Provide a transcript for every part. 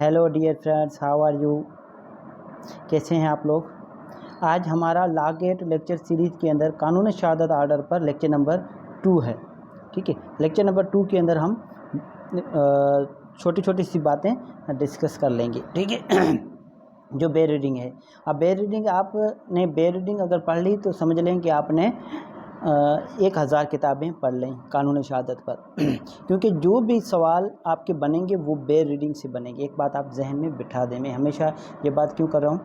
Hello dear friends, how are you. कैसे हैं आप लोग। आज हमारा लॉ गेट लेक्चर सीरीज़ के अंदर कानून शहादत आर्डर पर लेक्चर नंबर 2 है। ठीक है, लेक्चर नंबर 2 के अंदर हम छोटी छोटी सी बातें डिस्कस कर लेंगे। ठीक है जो बे रीडिंग है, अब बे रीडिंग आपने बे रीडिंग अगर पढ़ ली तो समझ लें कि आपने 1000 किताबें पढ़ लें कानून शहादत पर क्योंकि जो भी सवाल आपके बनेंगे वो बे रीडिंग से बनेंगे। एक बात आप जहन में बिठा दें। मैं हमेशा ये बात क्यों कर रहा हूँ,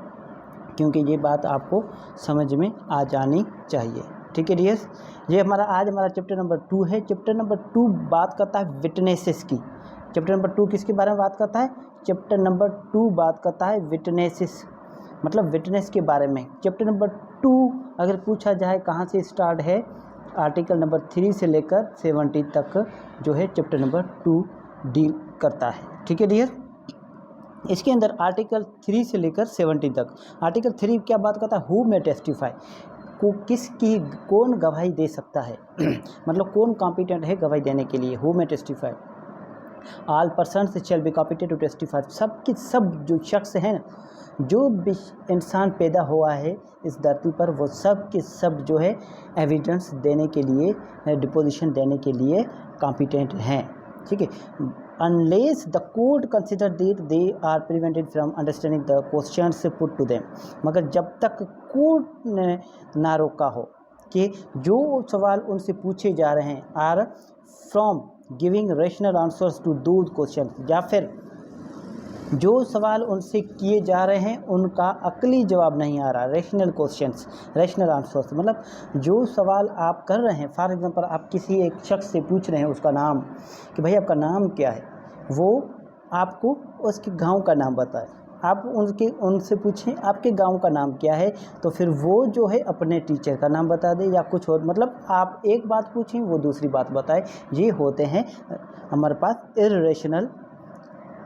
क्योंकि ये बात आपको समझ में आ जानी चाहिए। ठीक है डियर्स, ये हमारा चैप्टर नंबर 2 है। चैप्टर नंबर 2 बात करता है विटनेसेस की। चैप्टर नंबर 2 किसके बारे में बात करता है? चैप्टर नंबर 2 बात करता है विटनेसेस, मतलब विटनेस के बारे में। चैप्टर नंबर 2 अगर पूछा जाए कहाँ से स्टार्ट है, आर्टिकल नंबर 3 से लेकर 70 तक जो है चैप्टर नंबर 2 डील करता है। ठीक है डियर, इसके अंदर आर्टिकल 3 से लेकर 70 तक। आर्टिकल 3 क्या बात करता है? हु मे टेस्टिफाई, को किसकी कौन गवाही दे सकता है मतलब कौन कॉम्पिटेंट है गवाही देने के लिए। Who may testify, all persons shall be competent to testify, सब के सब जो शख्स हैं, जो भी इंसान पैदा हुआ है इस धरती पर, वो सब के सब जो है एविडेंस देने के लिए, डिपोजिशन देने के लिए कॉम्पिटेंट हैं। ठीक है, unless the court consider that they are prevented from understanding the questions put to them, मगर जब तक कोर्ट ने ना रोका हो कि जो सवाल उनसे पूछे जा रहे हैं or from giving rational answers to those question, या फिर जो सवाल उनसे किए जा रहे हैं उनका अकली जवाब नहीं आ रहा। रेशनल क्वेश्चंस, रेशनल आंसर्स मतलब जो सवाल आप कर रहे हैं, फॉर एग्जांपल आप किसी एक शख्स से पूछ रहे हैं उसका नाम, कि भाई आपका नाम क्या है, वो आपको उसके गांव का नाम बताए। आप उनसे पूछें आपके गांव का नाम क्या है, तो फिर वो जो है अपने टीचर का नाम बता दे या कुछ और, मतलब आप एक बात पूछें वो दूसरी बात बताए। ये होते हैं हमारे पास इर्रेशनल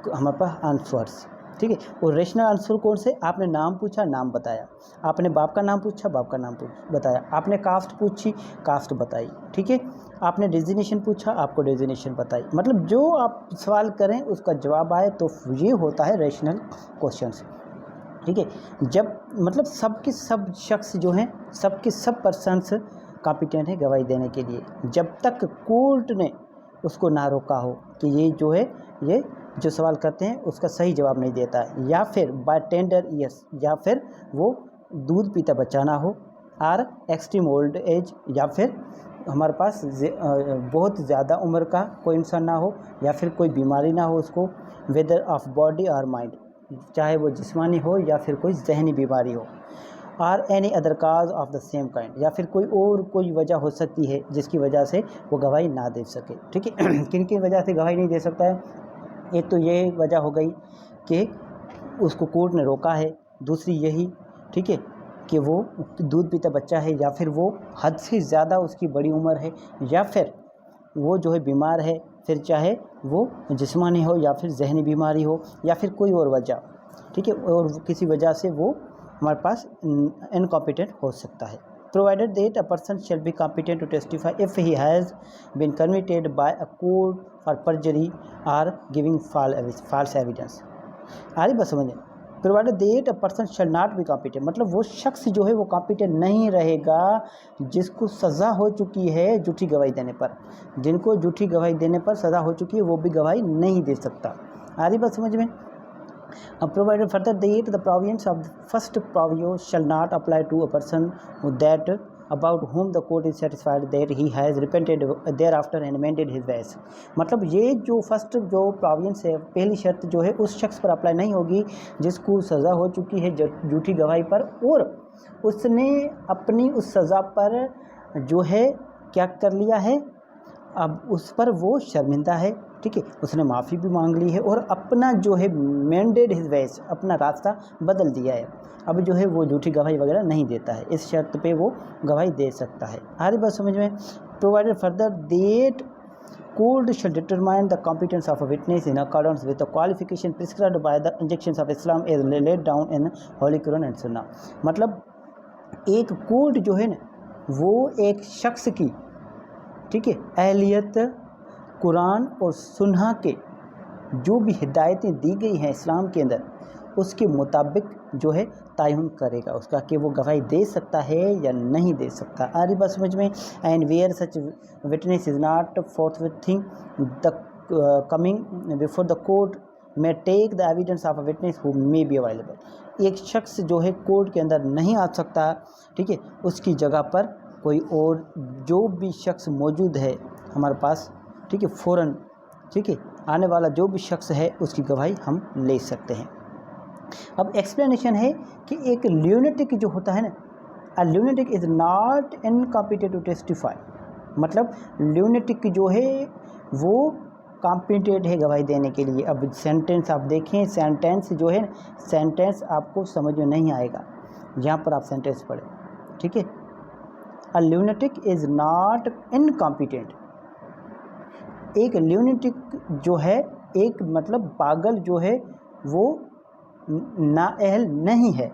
हमारे पास आंसर्स। ठीक है, और रेशनल आंसर कौन से? आपने नाम पूछा, नाम बताया। आपने बाप का नाम पूछा, बाप का नाम बताया। आपने कास्ट पूछी, कास्ट बताई। ठीक है, आपने डेजिग्नेशन पूछा, आपको डेजिग्नेशन बताई। मतलब जो आप सवाल करें उसका जवाब आए, तो ये होता है रेशनल क्वेश्चंस। ठीक है, जब मतलब सब के सब शख्स जो हैं, सब के सब पर्सन्स कॉम्पिटेंट है गवाही देने के लिए, जब तक कोर्ट ने उसको ना रोका हो कि ये जो है, ये जो सवाल करते हैं उसका सही जवाब नहीं देता है, या फिर बाय टेंडर ईयर्स, या फिर वो दूध पीता बच्चा ना हो, आर एक्सट्रीम ओल्ड एज, या फिर हमारे पास बहुत ज़्यादा उम्र का कोई इंसान ना हो, या फिर कोई बीमारी ना हो उसको, वेदर ऑफ बॉडी और माइंड, चाहे वो जिस्मानी हो या फिर कोई जहनी बीमारी हो, or any other cause of the same kind, या फिर कोई वजह हो सकती है जिसकी वजह से वो गवाही ना दे सके। ठीक है किन किन वजह से गवाही नहीं दे सकता है? एक तो ये वजह हो गई कि उसको कोर्ट ने रोका है, दूसरी यही, ठीक है, कि वो दूध पीता बच्चा है, या फिर वो हद से ज़्यादा उसकी बड़ी उम्र है, या फिर वो जो है बीमार है, फिर चाहे वो जिस्मानी हो या फिर जहनी बीमारी हो, या फिर कोई और वजह। ठीक है, और किसी वजह से वो हमारे पास इनकॉम्पिटेंट हो सकता है। Provided that a person shall be competent to testify if he has been convicted by a court for perjury or giving false evidence। आ रही बात समझ में? Provided that a person shall not be competent, मतलब वो शख्स जो है वो competent नहीं रहेगा जिसको सज़ा हो चुकी है झूठी गवाही देने पर। जिनको झूठी गवाही देने पर सज़ा हो चुकी है वो भी गवाही नहीं दे सकता। आ रही बात समझ में? Provided further that the provisions of the first proviso shall not apply to a person that about whom the court is satisfied that he has repented thereafter and amended his ways। मतलब ये जो first जो provisions है, पहली शर्त जो है उस शख्स पर अप्लाई नहीं होगी जिसको सज़ा हो चुकी है झूठी गवाही पर, और उसने अपनी उस सज़ा पर जो है क्या कर लिया है, अब उस पर वो शर्मिंदा है। ठीक है, उसने माफ़ी भी मांग ली है और अपना जो है मेंडेड हिज वेज, अपना रास्ता बदल दिया है। अब जो है वो झूठी गवाही वगैरह नहीं देता है, इस शर्त पे वो गवाही दे सकता है। आ रही बात समझ में? Provided further that court shall determine the competence of a witness in accordance with the qualification prescribed by the injunctions of Islam as laid down in holy Quran and Sunnah. मतलब एक कोर्ट जो है ना, वो एक शख्स की, ठीक है, अहलियत कुरान और सुन्ना के जो भी हिदायतें दी गई हैं इस्लाम के अंदर उसके मुताबिक जो है तयन करेगा उसका कि वो गवाही दे सकता है या नहीं दे सकता। आ रही बात समझ में। And where such witness is not forthcoming the coming before the court में take the evidence of a witness who may be available. एक शख्स जो है कोर्ट के अंदर नहीं आ सकता, ठीक है, उसकी जगह पर कोई और जो भी शख्स मौजूद है हमारे पास, ठीक है, फ़ौरन, ठीक है, आने वाला जो भी शख्स है उसकी गवाही हम ले सकते हैं। अब एक्सप्लेनेशन है कि एक ल्यूनेटिक जो होता है ना, a lunatic is not incompetent to testify. मतलब ल्यूनेटिक जो है वो कॉम्पिटेंट है गवाही देने के लिए। अब सेंटेंस आप देखें, सेंटेंस जो है, सेंटेंस आपको समझ में नहीं आएगा यहाँ पर आप सेंटेंस पढ़ें, ठीक है। अ ल्यूनेटिक इज़ नॉट इनकॉम्पिटेंट। एक ल्यूनेटिक जो है, एक मतलब पागल जो है वो नाअहल नहीं है।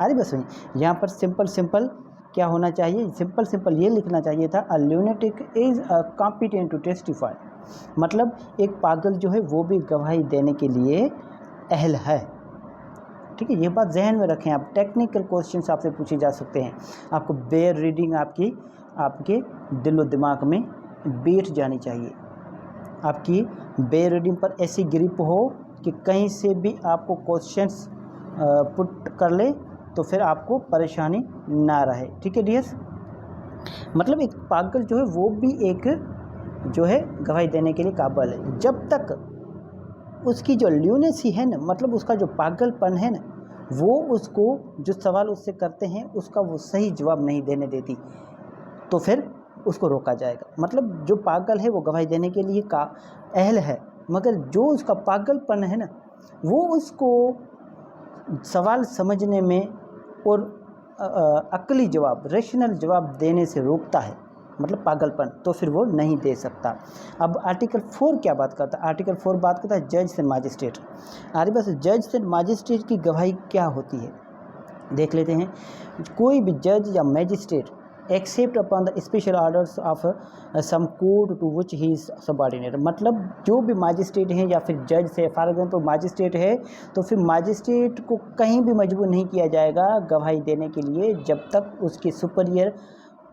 अरे बस यहाँ पर सिंपल क्या होना चाहिए, सिंपल ये लिखना चाहिए था, a lunatic is a competent to testify. मतलब एक पागल जो है वो भी गवाही देने के लिए अहल है, ठीक है। ये बात जहन में रखें आप। टेक्निकल क्वेश्चंस आपसे पूछे जा सकते हैं, आपको बेयर रीडिंग आपके दिलो दिमाग में बैठ जानी चाहिए। आपकी बेयर रीडिंग पर ऐसी ग्रिप हो कि कहीं से भी आपको क्वेश्चंस पुट कर ले तो फिर आपको परेशानी ना रहे, ठीक है डियर्स। मतलब एक पागल जो है वो भी एक जो है गवाही देने के लिए काबिल है, जब तक उसकी जो ल्यूनेसी है ना, मतलब उसका जो पागलपन है ना, वो उसको जो सवाल उससे करते हैं उसका वो सही जवाब नहीं देने देती, तो फिर उसको रोका जाएगा। मतलब जो पागल है वो गवाही देने के लिए का अहल है, मगर जो उसका पागलपन है ना वो उसको सवाल समझने में और अक्ली जवाब, रेशनल जवाब देने से रोकता है, मतलब पागलपन, तो फिर वो नहीं दे सकता। अब आर्टिकल 4 क्या बात करता है? आर्टिकल 4 बात करता है जज एंड मजिस्ट्रेट। अरे बस जज एंड मजिस्ट्रेट की गवाही क्या होती है देख लेते हैं। कोई भी जज या magistrate except upon the special orders of some court to which he is subordinate. मतलब जो भी मजिस्ट्रेट हैं या फिर जज से, फॉर एग्जाम्पल मजिस्ट्रेट है तो फिर मजिस्ट्रेट को कहीं भी मजबूर नहीं किया जाएगा गवाही देने के लिए जब तक उसके सुपीरियर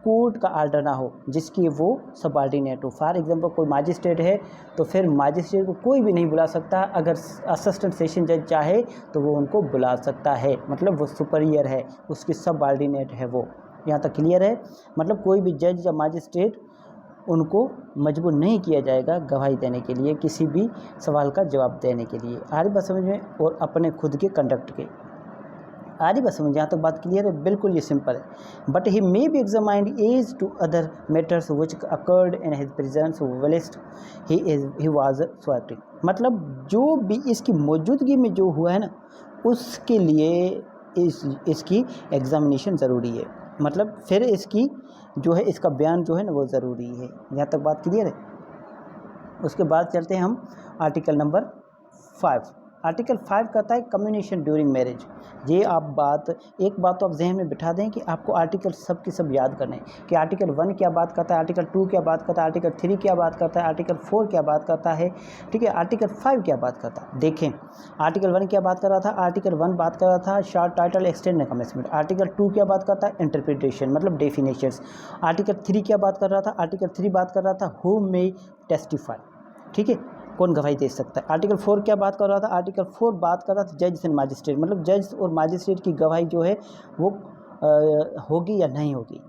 कोर्ट का आर्डर ना हो जिसकी वो सबऑर्डिनेट हो। फॉर एग्जांपल कोई मजिस्ट्रेट है तो फिर मजिस्ट्रेट को कोई भी नहीं बुला सकता, अगर असिस्टेंट सेशन जज चाहे तो वो उनको बुला सकता है, मतलब वो सुपीरियर है, उसकी सबऑर्डिनेट है वो। यहाँ तक क्लियर है। मतलब कोई भी जज या मजिस्ट्रेट उनको मजबूर नहीं किया जाएगा गवाही देने के लिए, किसी भी सवाल का जवाब देने के लिए। आ रही बात समझ में? और अपने खुद के कंडक्ट के आ रही बात समझ? यहाँ तक बात क्लियर है, बिल्कुल ये सिंपल है। But he may be examined as to other matters which occurred in his presence whilst he was so acting. मतलब जो भी इसकी मौजूदगी में जो हुआ है ना उसके लिए इसकी एग्जामिनेशन ज़रूरी है, मतलब फिर इसकी जो है इसका बयान जो है ना वो ज़रूरी है। यहाँ तक बात क्लियर है। उसके बाद चलते हैं हम आर्टिकल नंबर 5। आर्टिकल 5 कहता है कम्युनिकेशन ड्यूरिंग मैरिज। ये आप एक बात तो आप जहन में बिठा दें कि आपको आर्टिकल सब की सब याद करने हैं कि आर्टिकल 1 क्या बात करता है, आर्टिकल 2 क्या बात करता है, आर्टिकल 3 क्या बात करता है, आर्टिकल 4 क्या बात करता है, ठीक है, आर्टिकल 5 क्या बात करता है। देखें आर्टिकल 1 क्या बात कर रहा था, आर्टिकल 1 बात कर रहा था short title extend and commencement. Article 2 क्या बात करता है, इंटरप्रिटेशन मतलब डेफिनेशंस। आर्टिकल 3 क्या बात कर रहा था, आर्टिकल 3 बात कर रहा था हु मे टेस्टिफाई, ठीक है, कौन गवाही दे सकता है। आर्टिकल 4 क्या बात कर रहा था, आर्टिकल 4 बात कर रहा था जज एंड मजिस्ट्रेट, मतलब जज और मजिस्ट्रेट की गवाही जो है वो होगी या नहीं होगी,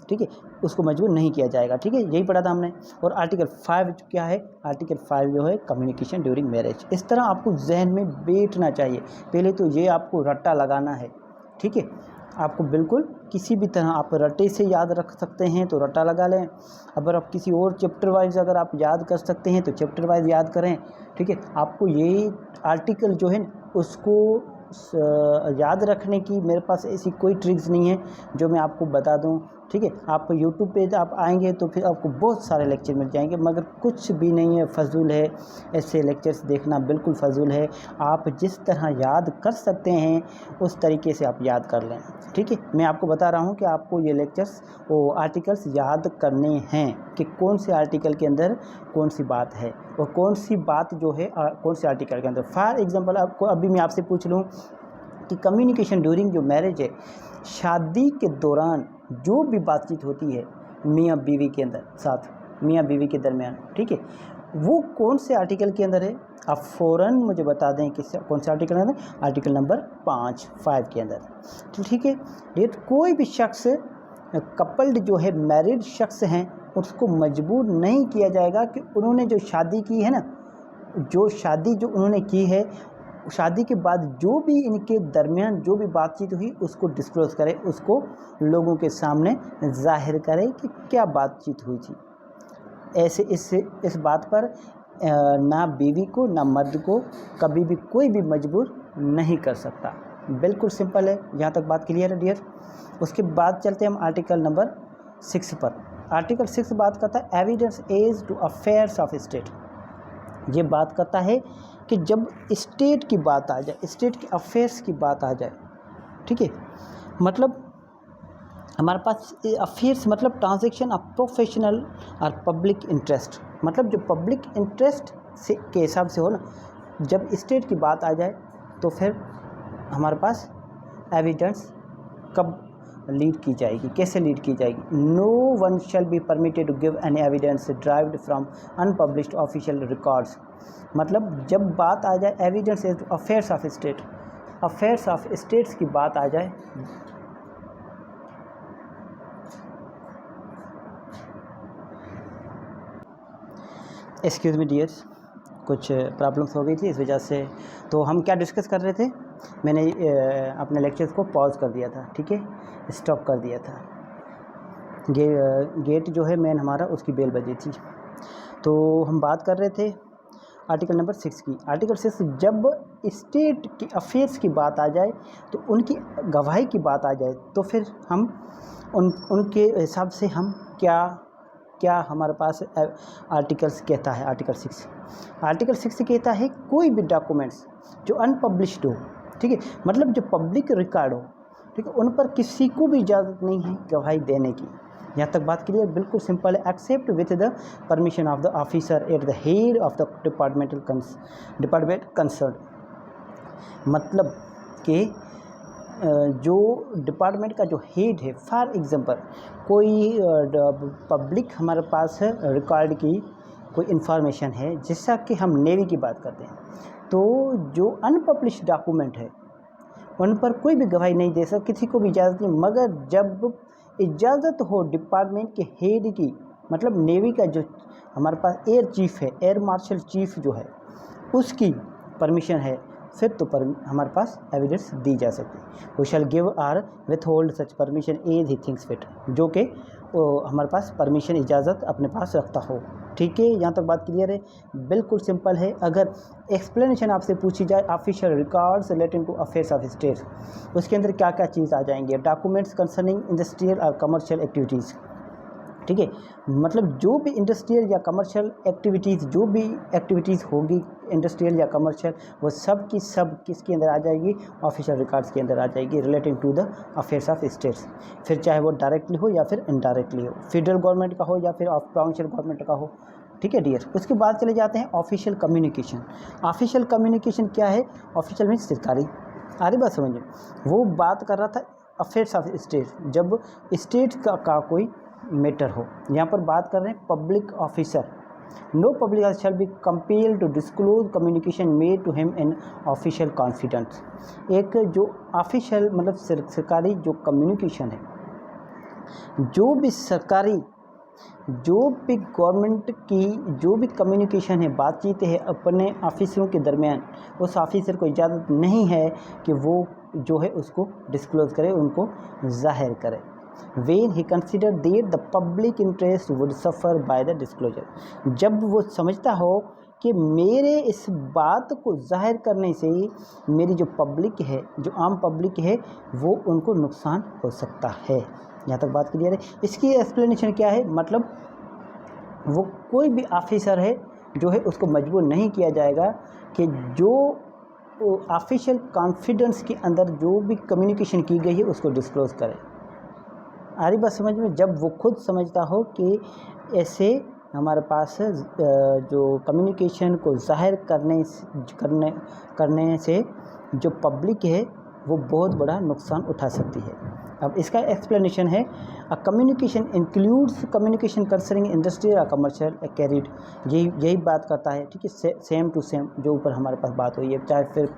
ठीक है, उसको मजबूर नहीं किया जाएगा, ठीक है, यही पढ़ा था हमने। और आर्टिकल 5 क्या है, आर्टिकल 5 जो है कम्युनिकेशन ड्यूरिंग मैरिज। इस तरह आपको जहन में बैठना चाहिए। पहले तो ये आपको रट्टा लगाना है, ठीक है, आपको बिल्कुल किसी भी तरह आप रट्टे से याद रख सकते हैं तो रट्टा लगा लें। अगर आप किसी और चैप्टर वाइज अगर आप याद कर सकते हैं तो चैप्टर वाइज याद करें, ठीक है। आपको ये आर्टिकल जो है उसको याद रखने की मेरे पास ऐसी कोई ट्रिक्स नहीं है जो मैं आपको बता दूं ठीक है। आप यूट्यूब पे आप आएंगे तो फिर आपको बहुत सारे लेक्चर मिल जाएंगे, मगर कुछ भी नहीं है, फजूल है। ऐसे लेक्चर्स देखना बिल्कुल फजूल है। आप जिस तरह याद कर सकते हैं उस तरीके से आप याद कर लें, ठीक है। मैं आपको बता रहा हूँ कि आपको ये लेक्चर्स वो आर्टिकल्स याद करने हैं कि कौन से आर्टिकल के अंदर कौन सी बात है और कौन सी बात जो है कौन से आर्टिकल के अंदर। फॉर एग्जांपल आपको अभी मैं आपसे पूछ लूँ कि कम्युनिकेशन ड्यूरिंग जो मैरिज है, शादी के दौरान जो भी बातचीत होती है मियाँ बीवी के अंदर, साथ मियाँ बीवी के दरमियान, ठीक है, वो कौन से आर्टिकल के अंदर है। आप फ़ौरन मुझे बता दें कि कौन सा आर्टिकल है। आर्टिकल नंबर 5 के अंदर, ठीक है। ये कोई भी शख्स कपल्ड जो है, मैरिड शख्स हैं, उसको मजबूर नहीं किया जाएगा कि उन्होंने जो शादी की है ना, जो शादी जो उन्होंने की है, शादी के बाद जो भी इनके दरमियान जो भी बातचीत हुई उसको डिस्क्लोज़ करें, उसको लोगों के सामने जाहिर करें कि क्या बातचीत हुई थी। ऐसे इस बात पर ना बीवी को ना मर्द को कभी भी कोई भी मजबूर नहीं कर सकता। बिल्कुल सिंपल है, यहाँ तक बात क्लियर है डियर। उसके बाद चलते हैं हम आर्टिकल नंबर 6 पर। आर्टिकल 6 बात करता है evidence as to affairs of state. ये बात करता है कि जब स्टेट की बात आ जाए, स्टेट के अफेयर्स की बात आ जाए, ठीक है, मतलब हमारे पास अफेयर्स मतलब ट्रांजैक्शन ऑफ प्रोफेशनल और पब्लिक इंटरेस्ट, मतलब जो पब्लिक इंटरेस्ट से के हिसाब से हो ना, जब स्टेट की बात आ जाए तो फिर हमारे पास एविडेंस कब लीड की जाएगी, कैसे लीड की जाएगी। No one shall be permitted to give any evidence derived from unpublished official records. मतलब जब बात आ जाए evidence as affairs of state, affairs of states की बात आ जाए, एक्सक्यूज़ मी डियर्स, कुछ प्रॉब्लम्स हो गई थी इस वजह से। तो हम क्या डिस्कस कर रहे थे, मैंने अपने लेक्चर्स को पॉज कर दिया था, ठीक है, स्टॉप कर दिया था। गेट जो है मेन हमारा, उसकी बेल बजी थी। तो हम बात कर रहे थे आर्टिकल नंबर 6 की। आर्टिकल 6, जब स्टेट की अफेयर्स की बात आ जाए तो उनकी गवाही की बात आ जाए तो फिर हम उनके हिसाब से हम क्या हमारे पास आर्टिकल्स कहता है। आर्टिकल 6 कहता है कोई भी डॉक्यूमेंट्स जो अनपब्लिश्ड हो, ठीक है, मतलब जो पब्लिक रिकॉर्ड हो, ठीक है, उन पर किसी को भी इजाज़त नहीं है गवाही देने की। यहाँ तक बात क्लियर, बिल्कुल सिंपल है। Except with the permission of the officer at the head of the department concern, मतलब कि जो डिपार्टमेंट का जो हेड है, फॉर एग्जांपल कोई पब्लिक हमारे पास रिकॉर्ड की कोई इन्फॉर्मेशन है, जैसा कि हम नेवी की बात करते हैं, तो जो अनपब्लिश्ड डॉक्यूमेंट है उन पर कोई भी गवाही नहीं दे सकता, किसी को भी इजाज़त नहीं। मगर जब इजाज़त हो डिपार्टमेंट के हेड की, मतलब नेवी का जो हमारे पास एयर चीफ है, एयर मार्शल चीफ जो है, उसकी परमिशन है, फिर तो हमारे पास एविडेंस दी जा सकती है। We shall give or withhold such permission as he thinks fit, जो कि हमारे पास परमिशन इजाज़त अपने पास रखता हो, ठीक है। यहाँ तक बात क्लियर है, बिल्कुल सिंपल है। अगर एक्सप्लेनेशन आपसे पूछी जाए official records relating to affairs of state, उसके अंदर क्या क्या चीज़ आ जाएंगे। डॉक्यूमेंट्स कंसर्निंग इंडस्ट्रियल और कमर्शियल एक्टिविटीज़, ठीक है, मतलब जो भी इंडस्ट्रियल या कमर्शियल एक्टिविटीज़, जो भी एक्टिविटीज़ होगी इंडस्ट्रियल या कमर्शियल, वो सब की सब किसके अंदर आ जाएगी, ऑफिशियल रिकॉर्ड्स के अंदर आ जाएगी relating to the affairs of states. फिर चाहे वो डायरेक्टली हो या फिर इनडायरेक्टली हो, फेडरल गवर्नमेंट का हो या फिर प्रोविंशियल गवर्नमेंट का हो, ठीक है डियर। उसके बाद चले जाते हैं ऑफिशियल कम्युनिकेशन। ऑफिशियल कम्युनिकेशन क्या है, ऑफिशियल मीन्स सरकारी, आ रही बात समझ में। वो बात कर रहा था अफेयर्स ऑफ स्टेट, जब स्टेट का कोई मैटर हो। यहाँ पर बात कर रहे हैं public officer, no public officer shall be compelled to disclose communication made to him in official confidence. एक जो ऑफिशियल मतलब सरकारी जो कम्युनिकेशन है, जो भी सरकारी, जो भी गवर्नमेंट की जो भी कम्युनिकेशन है, बातचीत है अपने ऑफिसरों के दरमियान, उस ऑफिसर को इजाज़त नहीं है कि वो जो है उसको डिस्क्लोज़ करे, उनको जाहिर करे। When he considered that the public interest would suffer by the disclosure, जब वो समझता हो कि मेरे इस बात को जाहिर करने से मेरी जो पब्लिक है, जो आम पब्लिक है, वो उनको नुकसान हो सकता है। यहाँ तक बात क्लियर है। इसकी एक्सप्लेनेशन क्या है, मतलब वो कोई भी ऑफिसर है जो है उसको मजबूर नहीं किया जाएगा कि जो ऑफिशियल कॉन्फिडेंस के अंदर जो भी कम्युनिकेशन की गई है उसको डिस्क्लोज़ करे। आ रही बात समझ में? जब वो खुद समझता हो कि ऐसे हमारे पास जो कम्युनिकेशन को जाहिर करने से जो पब्लिक है वो बहुत बड़ा नुकसान उठा सकती है। अब इसका एक्सप्लेनेशन है, a communication includes communication concerning industry या कमर्शियल कैरिड, यही बात करता है, ठीक है। सेम टू सेम जो ऊपर हमारे पास बात हुई है, चाहे फिर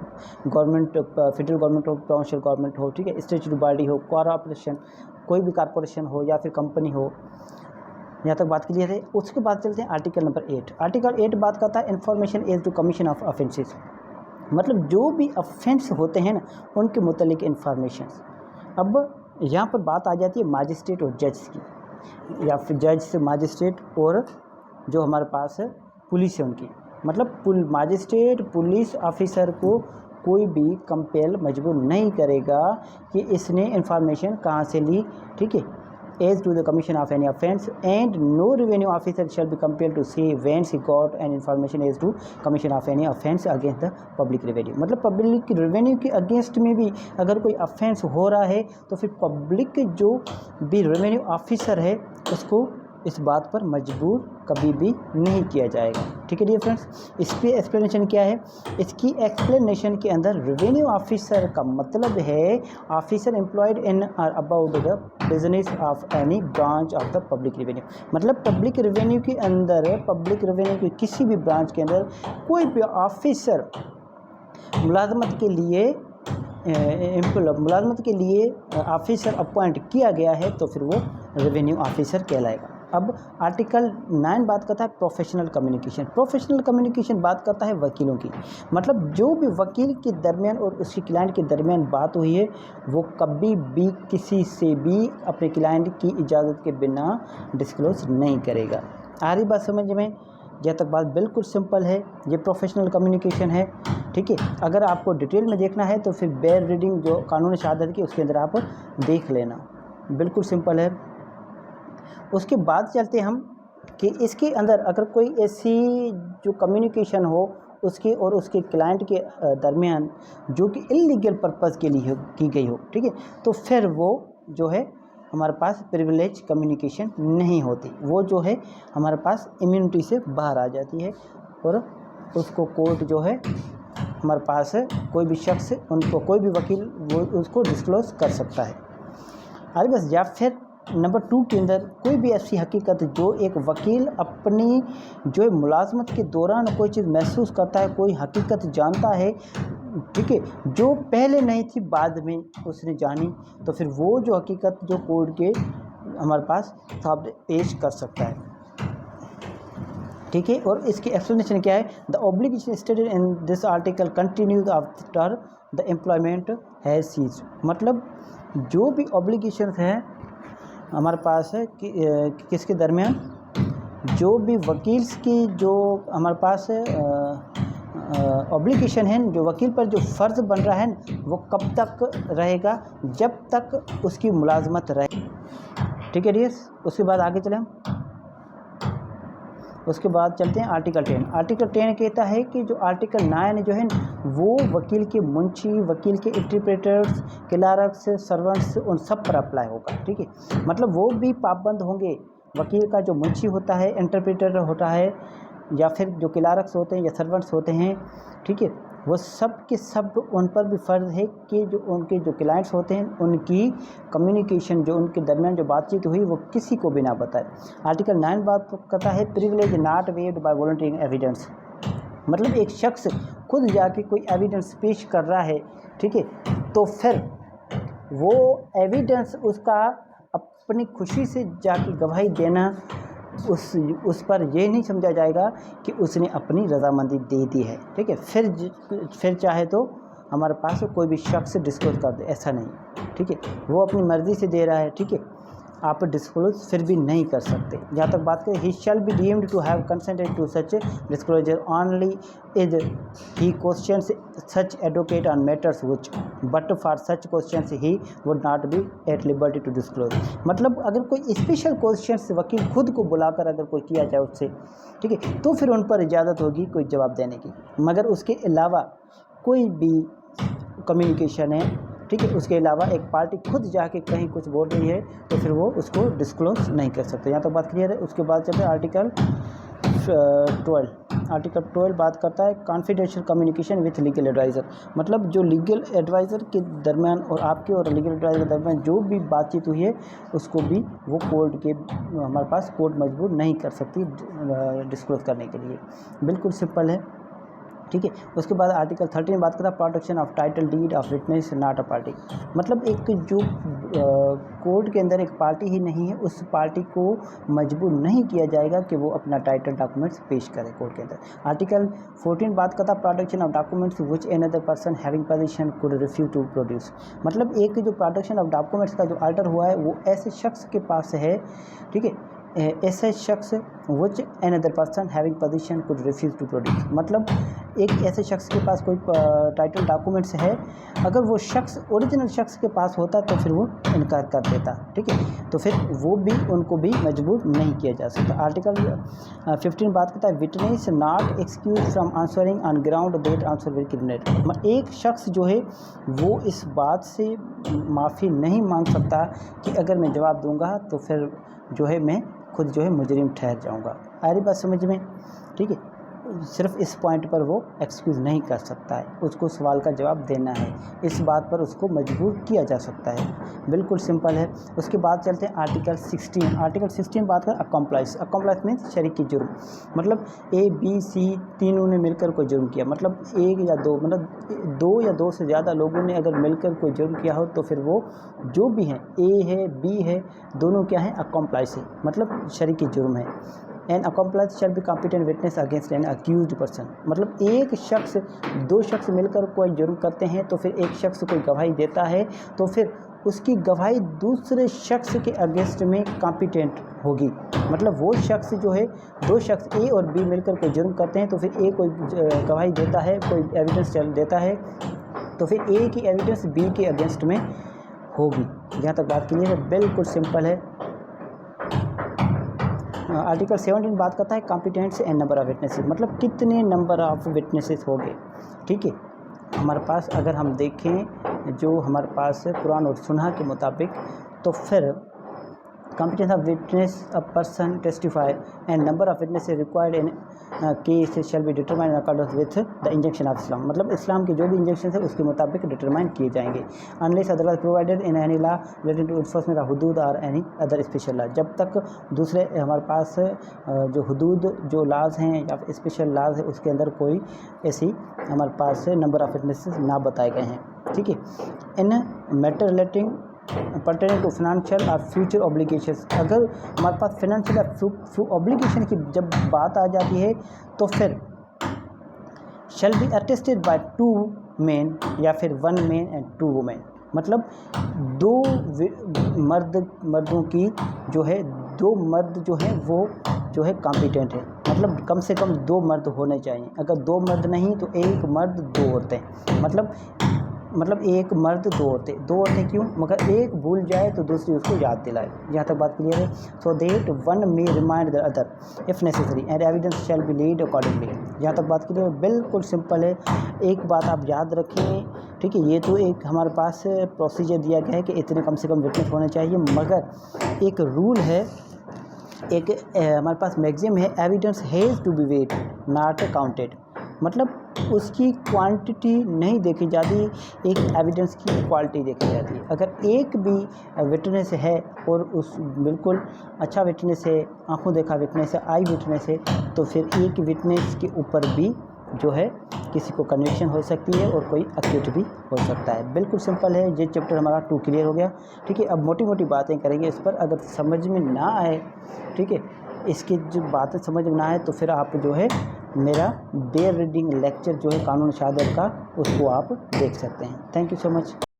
गवर्नमेंट, फेडरल गवर्नमेंट हो, प्रोविंशियल गवर्नमेंट हो, ठीक है, स्टेचुटरी बॉडी हो, कॉरपोरेशन, कोई भी कॉरपोरेशन हो या फिर कंपनी हो। यहाँ तक बात क्लियर है। उसके बाद चलते हैं आर्टिकल नंबर 8। आर्टिकल 8 बात करता है information as to commission of offences, मतलब जो भी ऑफेंस होते हैं ना उनके मुतल्लिक इन्फॉर्मेशन। अब यहाँ पर बात आ जाती है मजिस्ट्रेट और जज की, या फिर जज से मजिस्ट्रेट और जो हमारे पास है पुलिस है उनकी। मतलब मजिस्ट्रेट पुलिस ऑफिसर को कोई भी कंपेल मजबूर नहीं करेगा कि इसने इंफॉर्मेशन कहाँ से ली, ठीक है, as to the commission of any offence, and no revenue officer shall be compelled to say whence he got an information as to commission of any offence against the public revenue. मतलब public revenue के against में भी अगर कोई offence हो रहा है तो फिर पब्लिक जो भी रेवेन्यू ऑफिसर है उसको इस बात पर मजबूर कभी भी नहीं किया जाएगा, ठीक है डियर फ्रेंड्स। इसकी एक्सप्लेनेशन क्या है? इसकी एक्सप्लेनेशन के अंदर रेवेन्यू ऑफिसर का मतलब है ऑफिसर एम्प्लॉयड इन और about the business of any branch of the public revenue. मतलब पब्लिक रेवेन्यू के अंदर, पब्लिक रेवेन्यू के किसी भी ब्रांच के अंदर कोई भी ऑफिसर मुलाजमत के लिए ऑफिसर अपॉइंट किया गया है तो फिर वो रेवेन्यू ऑफिसर कहलाएगा। अब आर्टिकल 9 बात करता है प्रोफेशनल कम्युनिकेशन। प्रोफेशनल कम्युनिकेशन बात करता है वकीलों की, मतलब जो भी वकील के दरमियान और उसके क्लाइंट के दरमियान बात हुई है वो कभी भी किसी से भी अपने क्लाइंट की इजाज़त के बिना डिस्क्लोज नहीं करेगा। आ रही बात समझ में? जहाँ तक बात बिल्कुल सिंपल है, ये प्रोफेशनल कम्युनिकेशन है, ठीक है। अगर आपको डिटेल में देखना है तो फिर बेयर रीडिंग जो कानून शहादत की उसके अंदर आप देख लेना, बिल्कुल सिंपल है। उसके बाद चलते हम कि इसके अंदर अगर कोई ऐसी जो कम्युनिकेशन हो उसके और उसके क्लाइंट के दरमियान जो कि इलीगल पर्पज़ के लिए की गई हो, ठीक है, तो फिर वो जो है हमारे पास प्रिविलेज कम्युनिकेशन नहीं होती, वो जो है हमारे पास इम्यूनिटी से बाहर आ जाती है और उसको कोर्ट जो है हमारे पास है कोई भी शख्स उनको कोई भी वकील वो उसको डिस्क्लोज कर सकता है। आगे बस, या फिर नंबर 2 के अंदर कोई भी ऐसी हकीकत जो एक वकील अपनी जो मुलाजमत के दौरान कोई चीज़ महसूस करता है, कोई हकीकत जानता है, ठीक है, जो पहले नहीं थी बाद में उसने जानी, तो फिर वो जो हकीकत जो कोर्ट के हमारे पास सामने पेश कर सकता है, ठीक है। और इसकी एक्सप्लेनेशन क्या है? The obligation stated in this article continues after the employment has ceased. मतलब जो भी ऑब्लिगेशन हैं हमारे पास है कि किसके दरमियान, जो भी वकील की जो हमारे पास ऑब्लिगेशन है, जो वकील पर जो फ़र्ज़ बन रहा है वो कब तक रहेगा? जब तक उसकी मुलाजमत रहे, ठीक है डियर्स। उसके बाद आगे चलें, उसके बाद चलते हैं आर्टिकल 10। आर्टिकल 10 कहता है कि जो आर्टिकल 9 जो है वो वकील के मुंशी, वकील के इंटरप्रेटर्स, क्लार्क्स, सर्वेंट्स उन सब पर अप्लाई होगा, ठीक है। मतलब वो भी पाबंद होंगे, वकील का जो मुंशी होता है, इंटरप्रेटर होता है, या फिर जो क्लार्क्स होते हैं या सर्वेंट्स होते हैं, ठीक है, वो सब के सब उन पर भी फ़र्ज़ है कि जो उनके जो क्लाइंट्स होते हैं उनकी कम्युनिकेशन जो उनके दरमियान जो बातचीत हुई वो किसी को भी ना बताए। आर्टिकल 9 बात करता है privilege not waived by volunteering evidence. मतलब एक शख्स खुद जाके कोई एविडेंस पेश कर रहा है, ठीक है, तो फिर वो एविडेंस उसका अपनी खुशी से जाके गवाही देना उस पर यह नहीं समझा जाएगा कि उसने अपनी रजामंदी दे दी है, ठीक है। फिर चाहे तो हमारे पास कोई भी शख्स डिस्क्लोज कर दे, ऐसा नहीं, ठीक है, वो अपनी मर्ज़ी से दे रहा है, ठीक है। आप डिस्क्लोज फिर भी नहीं कर सकते। जहाँ तक बात करें, he shall be deemed to have consented to such disclosure only is he questions such advocate on matters which but for such questions he would not be at liberty to disclose. मतलब अगर कोई special questions वकील खुद को बुलाकर अगर कोई किया जाए उससे, ठीक है, तो फिर उन पर इजाज़त होगी कोई जवाब देने की, मगर उसके अलावा कोई भी कम्युनिकेशन है, ठीक है, उसके अलावा एक पार्टी खुद जाके कहीं कुछ बोल रही है तो फिर वो उसको डिस्क्लोज नहीं कर सकते। यहाँ तो बात क्लियर है। उसके बाद चलते हैं आर्टिकल 12 बात करता है confidential communication with legal adviser. मतलब जो लीगल एडवाइज़र के दरमियान और आपके और लीगल एडवाइज़र के दरमियान जो भी बातचीत हुई है उसको भी वो कोर्ट के हमारे पास कोर्ट मजबूर नहीं कर सकती डिस्क्लोज करने के लिए। बिल्कुल सिंपल है, ठीक है। उसके बाद आर्टिकल 13 बात करता है protection of title deed of witness not a party. मतलब एक जो कोर्ट के अंदर एक पार्टी ही नहीं है, उस पार्टी को मजबूर नहीं किया जाएगा कि वो अपना टाइटल डॉक्यूमेंट्स पेश करे कोर्ट के अंदर। आर्टिकल 14 बात करता है protection of documents which another person having position could refuse to produce. मतलब एक जो प्रोटेक्शन ऑफ डॉक्यूमेंट्स का जो आर्डर हुआ है वो ऐसे शख्स के पास है, ठीक है, ऐसे शख्स which another person having position could refuse to produce. मतलब एक ऐसे शख्स के पास कोई टाइटल डॉक्यूमेंट्स है, अगर वो शख्स ओरिजिनल शख्स के पास होता तो फिर वो इनकार कर देता, ठीक है, तो फिर वो भी उनको भी मजबूर नहीं किया जा सकता। आर्टिकल 15 बात करता है witness not excused from answering on ground that answer will criminate. एक शख्स जो है वो इस बात से माफ़ी नहीं मांग सकता कि अगर मैं जवाब दूंगा तो फिर जो है मैं खुद जो है मुजरिम ठहर जाऊंगा। आ रही बात समझ में, ठीक है। सिर्फ इस पॉइंट पर वो एक्सक्यूज़ नहीं कर सकता है, उसको सवाल का जवाब देना है, इस बात पर उसको मजबूर किया जा सकता है। बिल्कुल सिंपल है। उसके बाद चलते हैं आर्टिकल 16। आर्टिकल 16 बात कर अकम्प्लाइज। अकम्प्लाइज मीन्स शरीकी जुर्म। मतलब ए बी सी तीनों ने मिलकर कोई जुर्म किया, मतलब एक या दो, मतलब 2 या 2 से ज़्यादा लोगों ने अगर मिलकर कोई जुर्म किया हो तो फिर वो जो भी हैं, ए है बी है, दोनों क्या हैं, अकम्प्लाइज है, मतलब शरीकी जुर्म है। An accomplice shall be competent witness against an accused person. मतलब एक शख्स, 2 शख्स मिलकर कोई जुर्म करते हैं तो फिर एक शख्स कोई गवाही देता है तो फिर उसकी गवाही दूसरे शख्स के अगेंस्ट में कॉम्पिटेंट होगी। मतलब वो शख्स जो है, 2 शख्स ए और बी मिलकर कोई जुर्म करते हैं तो फिर ए कोई गवाही देता है, कोई एविडेंस देता है तो फिर ए की एविडेंस बी के अगेंस्ट में होगी। जहाँ तक बात क्लियर है, बिल्कुल सिंपल है। आर्टिकल 17 बात करता है कॉम्पिटेंट्स एंड नंबर ऑफ विटनेसेस। मतलब कितने नंबर ऑफ विटनेसेस हो गए, ठीक है। हमारे पास अगर हम देखें जो हमारे पास कुरान और सुन्ना के मुताबिक, तो फिर competence of witness a person testify and number of witnesses required in case shall be determined in accordance with the injunction of Islam। मतलब इस्लाम के जो भी इंजेक्शन है उसके मुताबिक डिटरमाइन किए जाएंगे। unless otherwise provided in any law relating to enforcement of hudud or any other special law। जब तक दूसरे हमारे पास जो हदूद जो लाज हैं या स्पेशल लाज है उसके अंदर कोई ऐसी हमारे पास नंबर ऑफ विटनेसेस ना बताए गए हैं, ठीक है। In matter relating pertaining to financial और फ्यूचर ऑब्लिगेशंस। अगर हमारे पास फाइनेंशियल या ऑब्लिगेशन की जब बात आ जाती है तो फिर shall be attested bye 2 main या फिर 1 मेन एंड 2 वुमेन। मतलब 2 मर्दों की जो है, 2 मर्द जो है वो जो है कॉम्पिटेंट है। मतलब कम से कम 2 मर्द होने चाहिए, अगर 2 मर्द नहीं तो 1 मर्द 2 औरतें। मतलब 1 मर्द 2 औरतें। 2 औरतें क्यों, मगर एक भूल जाए तो दूसरी उसको याद दिलाए। यहाँ तक बात क्लियर है। So that one may remind the other if necessary and evidence shall be led accordingly. यहाँ तक बात क्लियर है, बिल्कुल सिंपल है। एक बात आप याद रखें, ठीक है, ये तो एक हमारे पास प्रोसीजर दिया गया है कि इतने कम से कम विटनेस होने चाहिए, मगर एक रूल है, एक हमारे पास मैक्सिम है, evidence has to be weighed not counted. मतलब उसकी क्वांटिटी नहीं देखी जाती, एक एविडेंस की क्वालिटी देखी जाती है। अगर एक भी विटनेस है और उस बिल्कुल अच्छा विटनेस है, आंखों देखा विटनेस है, आई विटनेस है, तो फिर एक विटनेस के ऊपर भी जो है किसी को कन्विक्शन हो सकती है और कोई एक्यूट भी हो सकता है। बिल्कुल सिंपल है। ये चैप्टर हमारा 2 क्लियर हो गया, ठीक है। अब मोटी मोटी बातें करेंगे इस पर, अगर समझ में ना आए, ठीक है, इसकी जो बातें समझ में ना आए तो फिर आप जो है मेरा बेयर रीडिंग लेक्चर जो है कानून शहादत का, उसको आप देख सकते हैं। Thank you so much.